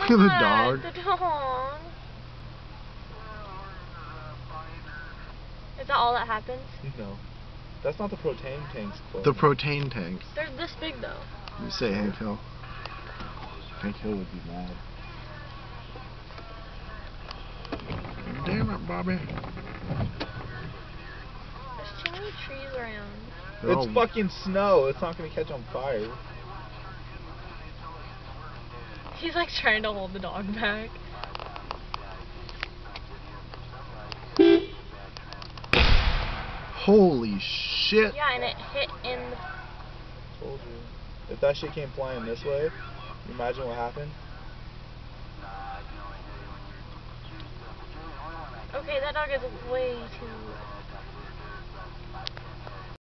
Look at the dog. The dog. Is that all that happens? No. That's not the propane tanks, Chloe. The propane tanks. They're this big though. You say Hank Hill. Hank Hill would be mad. Damn it, Bobby. There's too many trees around. It's fucking snow. It's not gonna catch on fire. He's like trying to hold the dog back. Holy shit. Yeah, and it hit in the... Told you. If that shit came flying this way, you imagine what happened? Okay, that dog is way too...